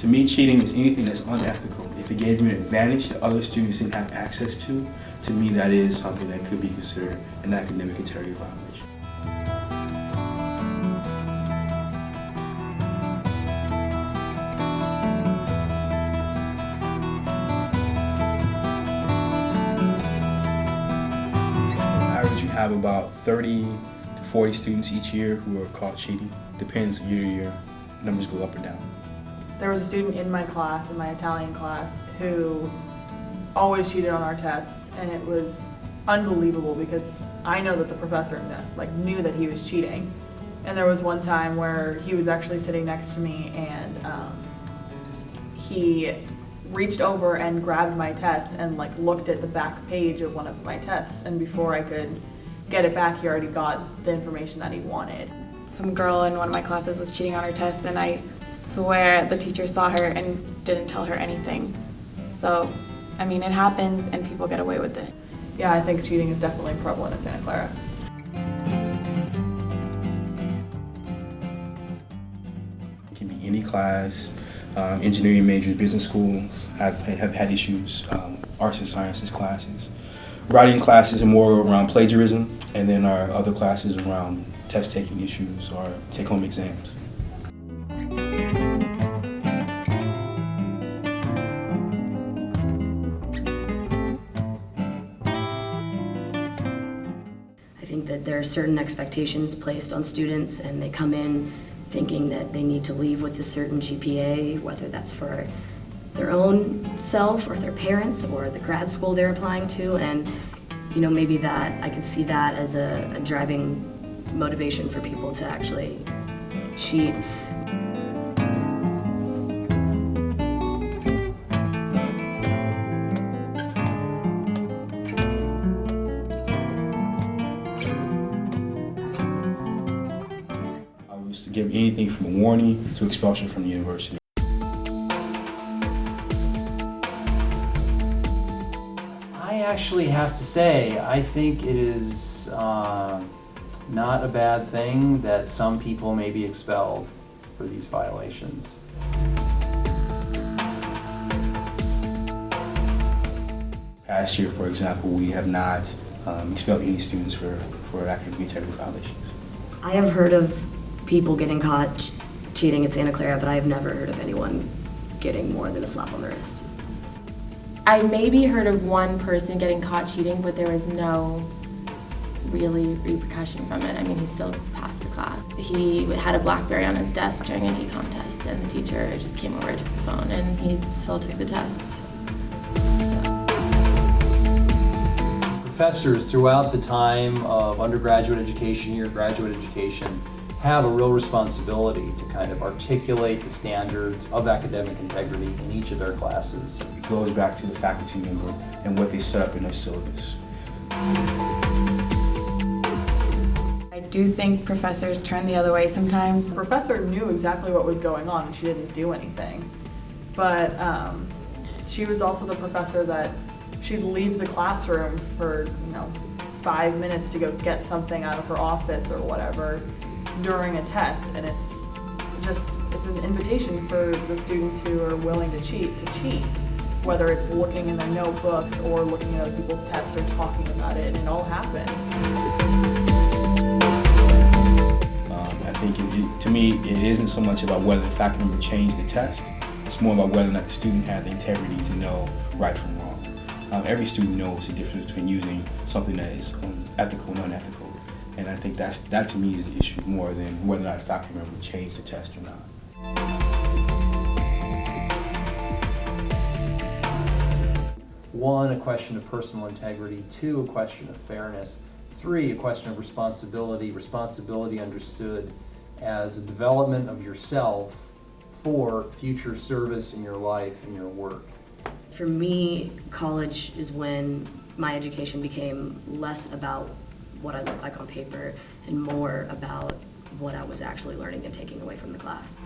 To me, cheating is anything that's unethical. If it gave you an advantage that other students didn't have access to me that is something that could be considered an academic integrity violation. On average, you have about 30 to 40 students each year who are caught cheating. Depends year to year. Numbers go up or down. There was a student in my class, in my Italian class, who always cheated on our tests, and it was unbelievable because I know that the professor knew that he was cheating. And there was one time where he was actually sitting next to me, and he reached over and grabbed my test and looked at the back page of one of my tests, and before I could get it back, he already got the information that he wanted. Some girl in one of my classes was cheating on her test, and I swear the teacher saw her and didn't tell her anything. So, I mean, it happens and people get away with it. Yeah, I think cheating is definitely prevalent in Santa Clara. It can be any class. Engineering majors, business schools have had issues. Arts and sciences classes. Writing classes are more around plagiarism, and then our other classes around test-taking issues or take-home exams. I think that there are certain expectations placed on students, and they come in thinking that they need to leave with a certain GPA, whether that's for their own self or their parents or the grad school they're applying to, and maybe that I can see that as a driving motivation for people to actually cheat. I was to give anything from a warning to expulsion from the university. I actually have to say, I think it is not a bad thing that some people may be expelled for these violations. Past year, for example, we have not expelled any students for academic integrity violations. I have heard of people getting caught cheating at Santa Clara, but I have never heard of anyone getting more than a slap on the wrist. I maybe heard of one person getting caught cheating, but there was no really repercussion from it. I mean, he still passed the class. He had a BlackBerry on his desk during an e-contest, and the teacher just came over, took the phone, and he still took the test. Professors throughout the time of undergraduate education here, graduate education, have a real responsibility to kind of articulate the standards of academic integrity in each of their classes. It goes back to the faculty member and what they set up in their syllabus. I do think professors turn the other way sometimes. The professor knew exactly what was going on and she didn't do anything. But she was also the professor that she'd leave the classroom for 5 minutes to go get something out of her office or whatever during a test, and it's an invitation for the students who are willing to cheat, whether it's looking in their notebooks or looking at other people's tests or talking about it, and it all happened. I think to me, it isn't so much about whether the faculty member changed the test. It's more about whether or not the student had the integrity to know right from wrong. Every student knows the difference between using something that is ethical and unethical. And I think that to me is the issue more than whether or not a faculty member changed the test or not. One, a question of personal integrity. Two, a question of fairness. Three, a question of responsibility. Responsibility understood as a development of yourself for future service in your life and your work. For me, college is when my education became less about what I look like on paper and more about what I was actually learning and taking away from the class.